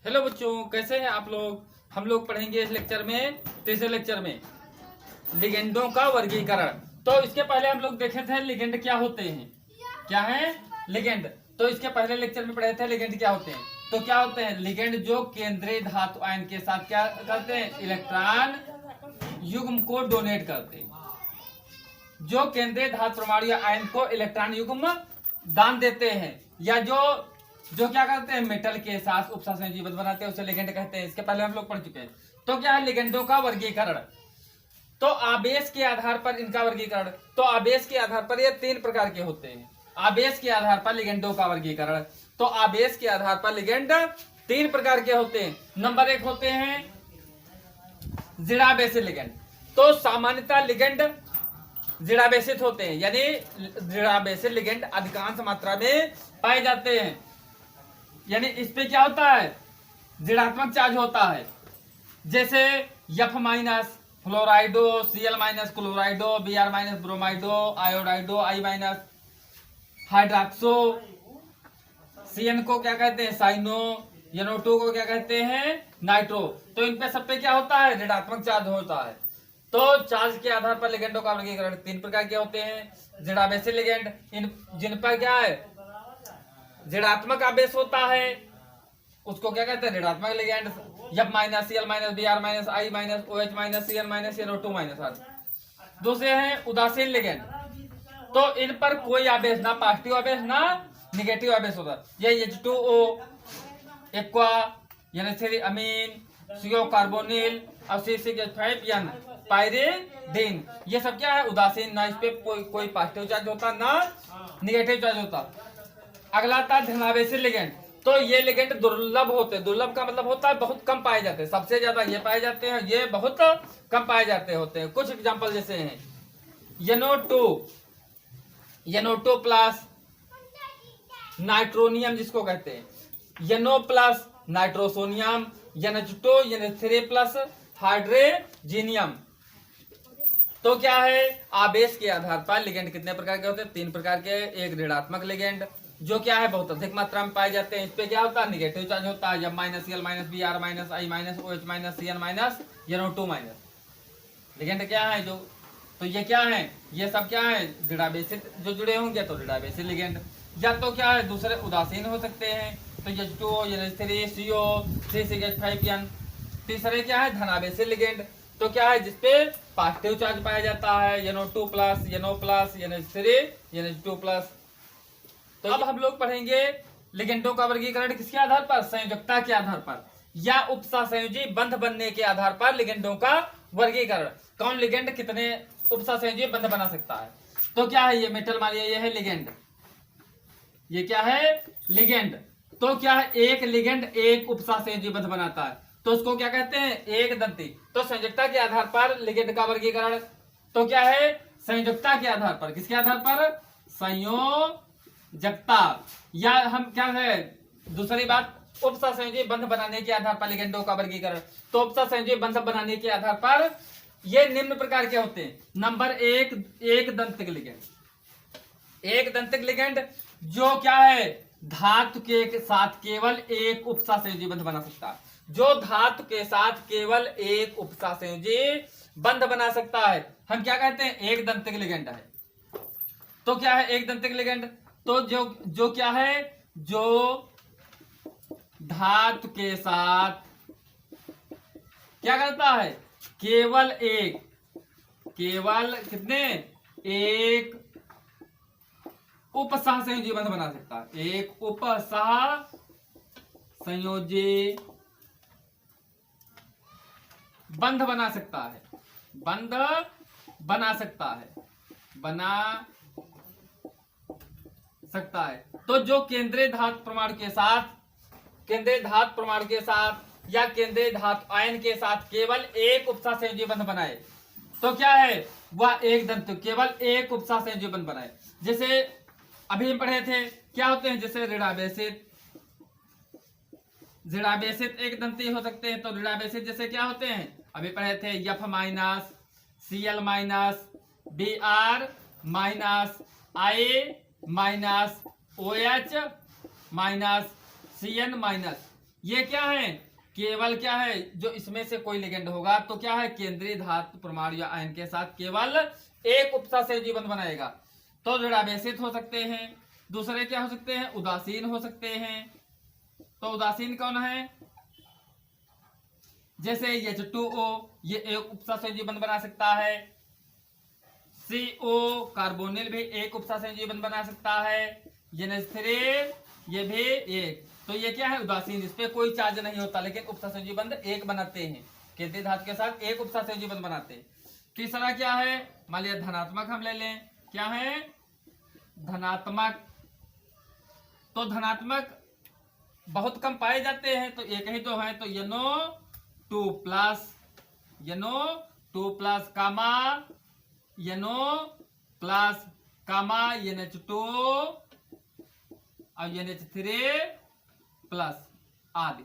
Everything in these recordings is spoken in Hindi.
हेलो बच्चों, कैसे हैं आप लोग। हम लोग पढ़ेंगे इस लेक्चर में, तीसरे लेक्चर में लिगेंडों का वर्गीकरण। तो इसके पहले हम लोग देखे थे लिगेंड क्या होते हैं, क्या है लिगेंड। तो इसके पहले लेक्चर में पढ़े थे लिगेंड क्या होते हैं। तो क्या होते हैं लिगेंड, जो केंद्रीय धातु आयन के साथ क्या करते हैं, इलेक्ट्रॉन युग्म को डोनेट करते हैं। जो केंद्रीय धातु परमाणु या आयन को इलेक्ट्रॉन युग्म दान देते हैं, या जो जो क्या करते हैं मेटल के साथ उपसंयोजी बंध बनाते हैं, उसे लिगेंड कहते हैं। इसके पहले हम लोग पढ़ चुके हैं। तो क्या है लिगेंडों का वर्गीकरण। तो आवेश के आधार पर इनका वर्गीकरण। तो आवेश के आधार पर ये 3 प्रकार के होते हैं। आवेश के आधार पर लिगेंडों का वर्गीकरण। तो आवेश के आधार पर लिगेंड 3 प्रकार के होते हैं। नंबर 1 होते हैं ऋणावेशित लिगेंड। तो सामान्यतः लिगेंड ऋणावेशित होते हैं, यानी ऋणावेशित लिगेंड अधिकांश मात्रा में पाए जाते हैं। यानी इस पे क्या होता है, ऋणात्मक चार्ज होता है। जैसे F minus fluorido, Cl minus chlorido, Br minus bromido, iodido, I minus hydroxo, Cn को क्या कहते हैं साइनो, NO2 को क्या कहते हैं नाइट्रो। तो इन पे सब पे क्या होता है, ऋणात्मक चार्ज होता है। तो चार्ज के आधार पर लिगेंडों का वर्गीकरण 3 प्रकार के होते हैं। ऋणावेशित लिगेंड, इन जिन पर क्या है ऋणात्मक आवेश होता है, उसको क्या कहते हैं ऋणात्मक ligand. F minus, Cl minus, Br minus, I minus, OH minus, Cn minus, NO2 minus. दूसरे हैं उदासीन लिगेंड। तो इन पर कोई आवेश, ना पॉजिटिव आवेश ना निगेटिव आवेश होता है। ये H2O, एक्वा, NH3 अमीन, CO कार्बोनिल और C6H5N पायरिडीन, ये सब क्या है उदासीन। ना इस पे कोई पॉजिटिव चार्ज होता ना निगेटिव चार्ज होता। अगला था धनावेशित लिगेंड। तो ये लिगेंड दुर्लभ होते हैं। दुर्लभ का मतलब होता है बहुत कम पाए जाते हैं। सबसे ज्यादा ये पाए जाते हैं, ये बहुत कम पाए जाते होते हैं। कुछ एग्जांपल जैसे हैं NO2 प्लस नाइट्रोनियम जिसको कहते हैं, NO plus nitrosonium, NH2, NH3 plus hydrazinium. तो क्या है आवेश के आधार पर लिगेंड कितने प्रकार के होते हैं, 3 प्रकार के। एक ऋणात्मक लिगेंड जो क्या है बहुत अधिक मात्रा में पाए जाते हैं। इस पे क्या होता है निगेटिव चार्ज होता है। F minus, Cl minus, Br minus, I minus, OH minus, Cn minus, NO2 minus. Ligand क्या है जो, तो ये क्या है, ये सब क्या है ऋणावेशित जो जुड़े होंगे तो ऋणावेशित लिगेंड। या तो क्या है दूसरे उदासीन हो सकते हैं, तो H2O, NH3, CO, C6H5N। तीसरे क्या है धनावेशित लिगेंड। तो क्या है जिसपे पॉजिटिव चार्ज पाया जाता है, NO2 plus, NO plus, NH3, NH2 plus. तो अब हम लोग पढ़ेंगे लिगेंडों का वर्गीकरण किसके आधार पर, संयोजकता के आधार पर या उपसंयोजी बंध बनने के आधार पर लिगेंडों का वर्गीकरण। कौन लिगेंड कितने उपसंयोजी बंध बना सकता है। तो क्या है ये मेटल मानिए, ये है लिगेंड, ये क्या है लिगेंड। तो क्या है एक लिगेंड एक उपसंयोजी बंध बनाता है, तो उसको क्या कहते हैं एक दंती। तो संयोजकता के आधार पर लिगेंड का वर्गीकरण। तो क्या है संयोजकता के आधार पर, किसके आधार पर, संयोजकता। या हम क्या है दूसरी बात उपसंयोजी बंध बनाने के आधार पर लिगेंडों का वर्गीकरण। तो उपसंयोजी बंध बनाने के आधार पर ये निम्न प्रकार के होते हैं। नंबर 1 एक दंतिक लिगेंड। एक दंतिक लिगेंड जो क्या है धातु के साथ केवल एक उपसंयोजी बंध बना सकता है। जो धातु के साथ केवल एक उपसंयोजी बंध बना सकता है, हम क्या कहते हैं एक दंतिक लिगेंड है। तो क्या है एक दंतिक लिगेंड, तो जो क्या है जो धातु के साथ क्या करता है केवल कितने एक उपसंयोजी बंध बना सकता है। एक उपसंयोजी बंध बना सकता है, बंध बना सकता है। तो जो केंद्रीय धातु परमाणु के साथ या केंद्रीय धातु आयन के साथ केवल एक उपसंयोजी बंध बनाए, तो क्या है वह एक दंत केवल एक उपसंयोजी बंध बनाए। जैसे अभी हम पढ़े थे क्या होते हैं, जैसे ऋणावेशित एक दंती हो सकते हैं। तो ऋणावेशित जैसे क्या होते हैं अभी पढ़े थे, F minus, Cl minus, Br minus, I minus, OH minus, Cn minus, ये क्या है, केवल क्या है, जो इसमें से कोई लिगेंड होगा तो क्या है, केंद्रीय धातु परमाणु या आयन के साथ केवल एक उपसहसंयोजी बंध बनाएगा। तो ऋणावेशित हो सकते हैं। दूसरे क्या हो सकते हैं, उदासीन हो सकते हैं। तो उदासीन कौन है, जैसे H2O, ये एक उपसहसंयोजी बंध बना सकता है। CO कार्बोनिल भी एक उपसहसंयोजी बंध बना सकता है। NH3 ये भी एक। तो ये क्या है, उदासीन, इस पे कोई चार्ज नहीं होता लेकिन उपसहसंयोजी बंध एक बनाते हैं, केंद्रीय धातु के साथ एक उपसहसंयोजी बंध बनाते हैं। तीसरा क्या है, मान लिया धनात्मक हम ले लें, क्या है, धनात्मक। तो धनात्मक बहुत कम पाए जाते हैं, तो एक ही तो है, तो NO2 प्लस कामा NH2 और NH3 प्लस आदि।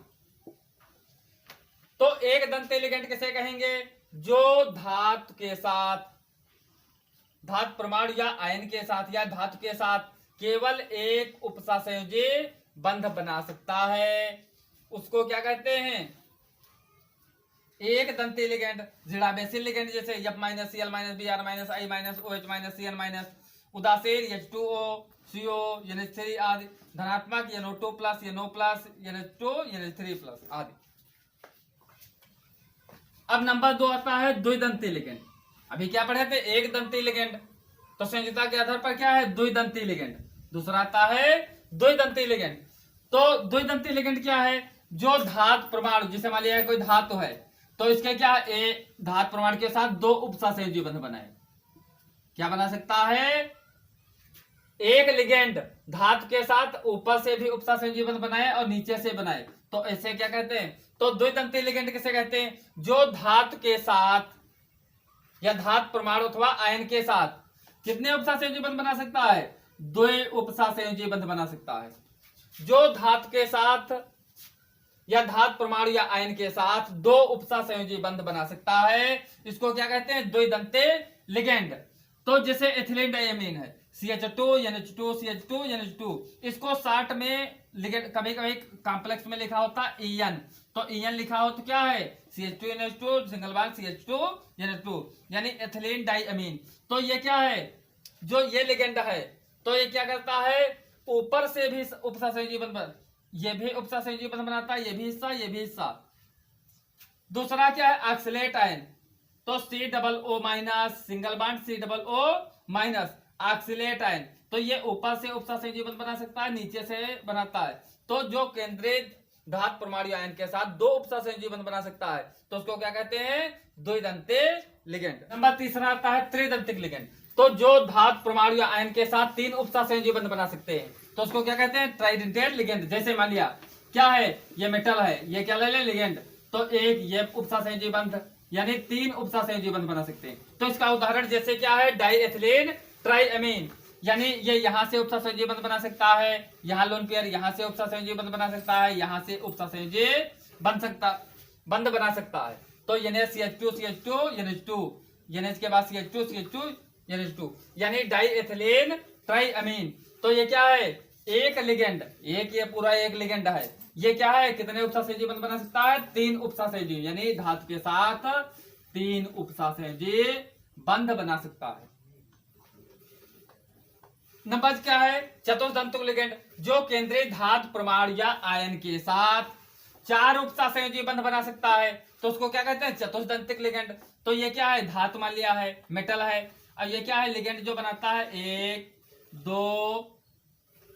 तो एक दंते लिगेंड किसे कहेंगे, जो धातु के साथ, धातु परमाणु या आयन के साथ या धातु के साथ केवल एक उपसहसंयोजी बंध बना सकता है, उसको क्या कहते हैं, एक दंती लिगेंड। ऋणावेशी लिगेंड जैसे F-Cl- Br- I- OH- Cn-, उदासीन H2O, CO, NH3 आदि। धनात्मक NO2 plus NH2 NH3 plus आदि। अब नंबर 2 आता है द्विदंती लिगेंड। अभी क्या पढ़े थे, एक दंती लिगेंड, तो संयोजकता के आधार पर क्या है, द्विदंती लिगेंड। दूसरा आता है द्विदंती लिगेंड। तो द्विदंती लिगेंड क्या है, जो धातु परमाणु, जिसे मान लिया कोई धातु है तो इसके क्या है, धातु परमाणु के साथ दो उपसहसंयोजी बंध बनाए। क्या बना सकता है, एक लिगेंड धातु के साथ ऊपर से भी उपसहसंयोजी बंध बनाए और नीचे से बनाए, तो ऐसे क्या कहते हैं। तो द्विदंती लिगेंड किसे कहते हैं, जो धातु के साथ या धातु परमाणु अथवा आयन के साथ कितने उपसहसंयोजी बंध बना सकता है, दो उपसहसंयोजी बंध बना सकता है। जो धातु के साथ या धातु परमाणु या आयन के साथ दो उपसहसंयोजी बंध बना सकता है, इसको क्या कहते हैं, द्विदंती लिगेंड। तो जैसे एथिलीन डाइअमीन है, CH2 NH2 CH2 NH2, इसको शॉर्ट में लिगेंड कभी कभी कॉम्प्लेक्स में लिखा होता है EN, तो EN लिखा हो तो क्या है, CH2 NH2 single bond CH2 NH2 यानी एथिलीन डाइअमीन। तो ये क्या है, जो ये लिगेंड है तो ये क्या करता है, ऊपर से भी उपसहसंयोजी बंध, ये भी उपसहसंयोजी बंध बनाता है, ये भी हिस्सा ये भी हिस्सा। दूसरा क्या है, ऑक्सलेट आयन, तो COO- single bond COO- oxalate ion, तो ये ऊपर से उपसहसंयोजी बंध बना सकता है, नीचे से बनाता है। तो जो केंद्रीय धातु परमाणु आयन के साथ दो उपसहसंयोजी बंध बना सकता है, तो उसको क्या कहते हैं, द्विदंती लिगेंड। नंबर तीसरा आता है त्रिदंतिक लिगेंड। तो जो धातु परमाणु या आयन के साथ तीन उपसहसंयोजी बंध बना सकते हैं, तो उसको क्या कहते हैं, ट्राइडेंटेड लिगेंड। जैसे मान लिया क्या है, ये मेटल है, ये क्या ले ले, लिगेंड, तो एक ये उपसहसंयोजी बंध यानी तीन उपसहसंयोजी बंध बना सकते हैं। तो इसका उदाहरण जैसे क्या है, डाइएथिलीन ट्राइअमीन, यानी ये यहां से उपसहसंयोजी बंध बना सकता है, यहाँ लोन पेयर यहां से उपसहसंयोजी बंध बना सकता है, यहां से उपसहसंयोजी बंध बना सकता है। तो CH2 CH2 NH2, NH के बाद CH2 CH2 NH2 यानी डाइएथिलीन ट्राइअमीन। तो ये क्या है, एक लिगेंड, एक ये पूरा एक लिगेंड है, ये क्या है, कितने उपसहसंयोजी बंध बना सकता है, तीन उपसहसंयोजी, यानी धातु के साथ तीन उपसहसंयोजी बंध बना सकता है। नंबर क्या है, चतुर्दंतुक लिगेंड, जो केंद्रीय धातु परमाणु या आयन के साथ चार उपसहसंयोजी बंध बना सकता है, तो उसको क्या कहते हैं, चतुर्दंतिक लिगेंड। तो ये क्या है, धातु मान लिया है, मेटल है, और ये क्या है, लिगेंड जो बनाता है, 1 2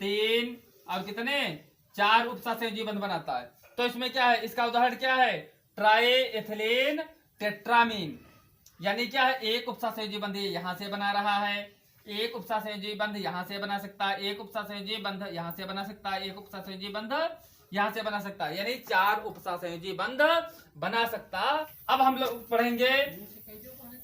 3 और कितने, चार उपसहसंयोजी बंध बनाता है। तो इसमें क्या है, इसका उदाहरण क्या है, ट्राइएथिलीन टेट्रामीन, यानी क्या है, एक उपसहसंयोजी बंध यहां से बना रहा है, एक उपसहसंयोजी बंध यहां से बना सकता है, एक उपसहसंयोजी बंध यहां से बना सकता है, एक उपसहसंयोजी बंध यहां से बना सकता है, यानी चार उपसहसंयोजी बंध बना सकता। अब हम लोग पढ़ेंगे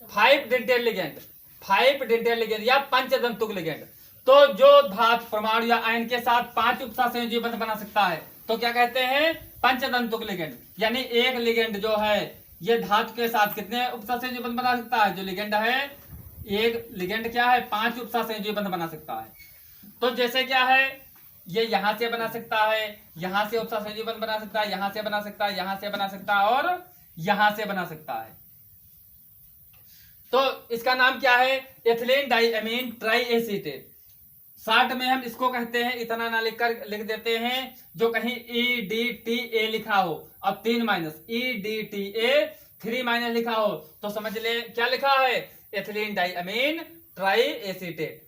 5 डेंटेल लिगेंड, 5 डेंटेल लिगेंड या पंचदंतुक लिगेंड। तो जो धातु परमाणु या आयन के साथ 5 उपसहसंयोजी बंध बना सकता है, तो क्या कहते हैं, पंचदंतुक लिगेंड। यानी एक लिगेंड जो है ये धातु के साथ कितने उपसहसंयोजी बंध बना सकता है, जो लिगेंड है, एक लिगेंड क्या है, 5 उपसहसंयोजी बंध बना सकता है। तो जैसे क्या है, ये यहां से बना सकता है, यहां से उपसंयोजी बंध बना सकता है, यहां से बना सकता है, यहां से बना सकता है और यहां से बना सकता है। तो इसका नाम क्या है? Ethylene diamine triacetate. Short में हम इसको कहते हैं, इतना ना लिखकर लिख देते हैं, जो कहीं EDTA लिखा हो, अब 3 माइनस EDTA 3 माइनस लिखा हो तो समझ ले क्या लिखा है? Ethylene diamine triacetate,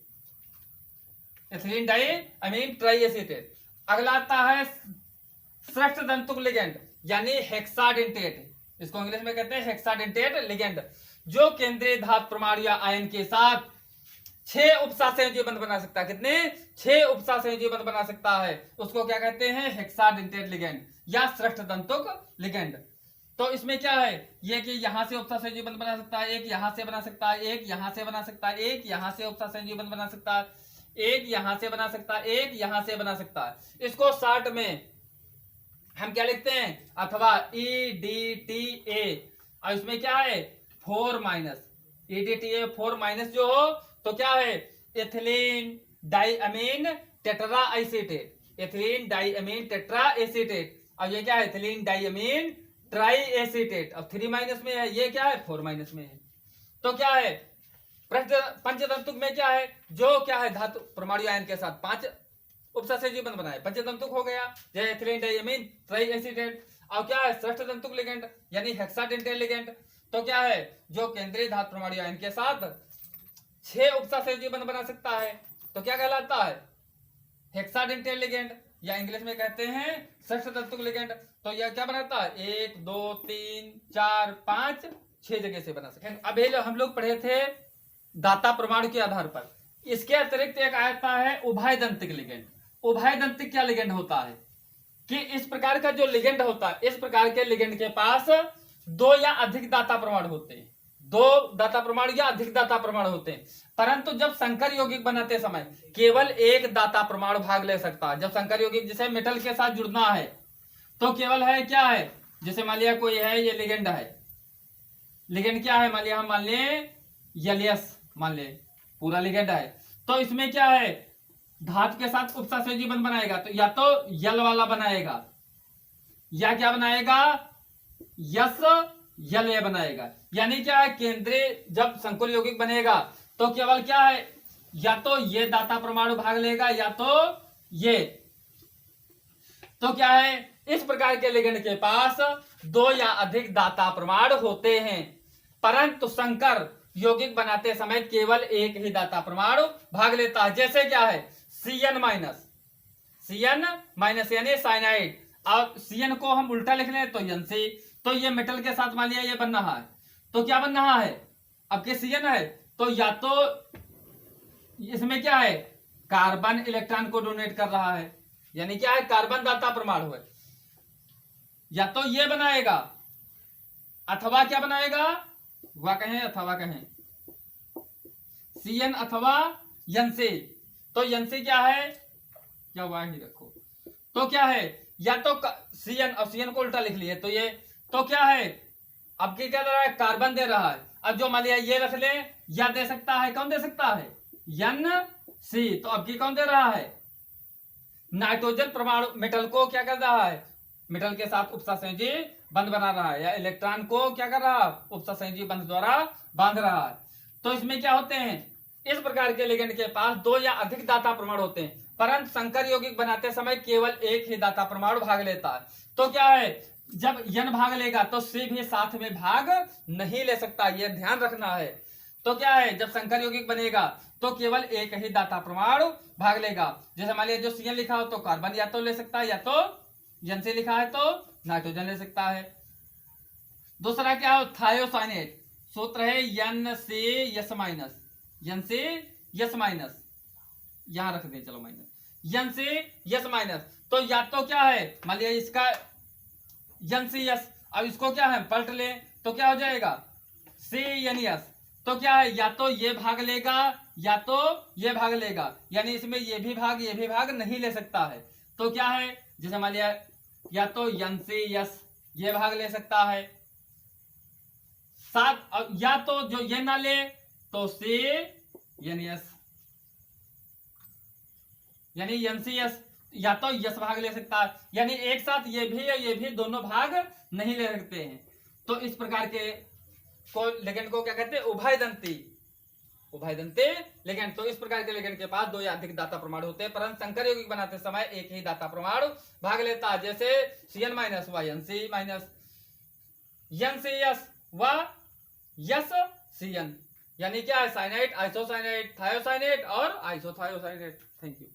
ethylene diamine triacetate. अगला आता है श्रेष्ठ तंतुक लिगेंड यानी हेक्साडेंटेट, इसको इंग्लिश में कहते हैं हेक्साडेंटेट लिगेंड, जो केंद्रीय धातु परमाणु या आयन के साथ 6 उपसंयोजी बंध बना सकता है। कितने? 6 उपसंयोजी बंध बना सकता है, उसको क्या कहते हैं? हेक्साडेंटेट लिगेंड या श्रेष्ठ तंतुक लिगेंड। तो इसमें क्या है? ये कि यहां से उपसंयोजी बंध बना सकता है, एक यहां से बना सकता है, एक यहां से बना सकता है, एक यहां से उपसंयोजी बंध बना सकता है, एक यहां से बना सकता है, एक यहां से बना सकता है। इसको शॉर्ट में हम क्या लिखते हैं? अथवा EDTA, और इसमें क्या है? 4 माइनस EDTA 4 माइनस जो हो तो क्या है? Ethylene diamine tetraacetate, ethylene diamine tetraacetate. और ये क्या है? Ethylene diamine triacetate. अब 3 माइनस में है, ये क्या है? 4 माइनस में है। तो क्या है? पंचतंतुक में क्या है? जो क्या है? धातु परमाणु आयन के साथ 5 उपसंयोजी बंध बनाए, पंचतंतुक हो गया, जैसे एथिलीन डाइअमीन ट्राई एसीटेट। और क्या है? श्रेष्ठ तंतुक लिगेंड यानी हेक्साडेंटेट लिगेंड। तो क्या है? जो केंद्रीय धातु परमाणु आयन के साथ 6 उपसंयोजी बंध बना सकता है, तो क्या कहलाता है? हेक्साडेंटेट लिगेंड, या इंग्लिश में कहते हैं श्रेष्ठ तंतुक लिगेंड। तो यह क्या बनाता है? 1 2 3 4 5 6 जगह से बना सकते हैं। अभी हम लोग पढ़े थे दाता परमाणु के आधार पर। इसके अतिरिक्त एक आता है उभयदंतिक लिगेंड। उभयदंतिक क्या लिगेंड होता है? कि इस प्रकार का जो लिगेंड होता है, इस प्रकार के लिगेंड के पास 2 या अधिक दाता परमाणु होते हैं, 2 दाता परमाणु या अधिक दाता परमाणु होते हैं, परंतु जब संकर यौगिक बनाते समय केवल एक दाता परमाणु भाग ले सकता है। जब संकर यौगिक जैसे मेटल के साथ जुड़ना है तो केवल है क्या है? जैसे मान लिया कोई है, ये लिगेंड है, लिगेंड क्या है? मान लिया हम मान ले यलियस, मान ले पूरा लिगेंड है, तो इसमें क्या है? धातु के साथ उपसंयोजी बंध बनाएगा, तो या तो यल वाला बनाएगा या क्या बनाएगा? यस यल बनाएगा। यानी क्या है? केंद्रीय जब संकुल यौगिक बनेगा तो केवल क्या है? या तो ये दाता परमाणु भाग लेगा या तो ये। तो क्या है? इस प्रकार के लिगेंड के पास 2 या अधिक दाता परमाणु होते हैं, परंतु संकर यौगिक बनाते समय केवल एक ही दाता परमाणु भाग लेता है। जैसे क्या है? CN माइनस, CN माइनस यानी साइनाइड, और CN को हम उल्टा लिख लें तो NC। तो ये मेटल के साथ मान लिया ये बन रहा है, तो क्या बन रहा है? अब के CN है तो या तो इसमें क्या है? कार्बन इलेक्ट्रॉन को डोनेट कर रहा है, यानी क्या है? कार्बन दाता परमाणु है, या तो ये बनाएगा अथवा क्या बनाएगा? वह कहें अथवा कहें CN अथवा NC। तो NC क्या है? या वह ही रखो, तो क्या है? या तो CN, और CN को उल्टा लिख लिए तो ये, तो क्या है? अब क्या दे रहा है? कार्बन दे रहा है। अब जो मान लिया ये रख ले, या दे सकता है, कौन दे सकता है? NC। तो अब की कौन दे रहा है? नाइट्रोजन परमाणु मेटल को क्या कर रहा है? मेटल के साथ उपसंयोजी बंध बना रहा है, या इलेक्ट्रॉन को क्या कर रहा है? उपसंयोजी बंध द्वारा बांध रहा है। तो इसमें क्या होते हैं? इस प्रकार के लिगेंड के पास 2 या अधिक दाता परमाणु होते हैं, परंतु संकर यौगिक बनाते समय केवल एक ही दाता परमाणु भाग लेता है। तो क्या है? जब N भाग लेगा तो C भी साथ में भाग नहीं ले सकता, यह ध्यान रखना है। तो क्या है? जब संकर यौगिक बनेगा तो केवल एक ही दाता परमाणु भाग लेगा। जैसे मान लिया जो CN लिखा हो तो कार्बन या तो ले सकता है, या तो NC लिखा है तो नाइट्रोजन ले सकता है। दूसरा क्या हो? थायोसाइनेट। सूत्र है NCS माइनस, NCS माइनस, यहां रख दें, चलो माइनस, NCS माइनस। तो या तो क्या है? मान लिया इसका NCS, अब इसको क्या है? पलट ले तो क्या हो जाएगा? CNS। तो क्या है? या तो ये भाग लेगा या तो ये भाग लेगा, यानी इसमें ये भी भाग नहीं ले सकता है। तो क्या है? जैसे मान लिया या तो NCS ये भाग ले सकता है साथ, या तो जो ये ना ले तो CNS यानी NCS। या तो यस भाग ले सकता है, यानी एक साथ ये भी या ये भी दोनों भाग नहीं ले सकते हैं। तो इस प्रकार के को लिगेंड को क्या कहते हैं, उभयदंती, उभयदंती लिगेंड। तो इस प्रकार के लिगेंड के पास दो या अधिक दाता परमाणु होते हैं, परंतु संकर यौगिक बनाते समय एक ही दाता परमाणु भाग लेता है, जैसे Cn माइनस व NC माइनस NCS व यस Cn, यानी क्या है, साइनाइड, आइसोसाइनाइड, थायोसाइनेट और आइसोथायोसाइनेट। Thank you.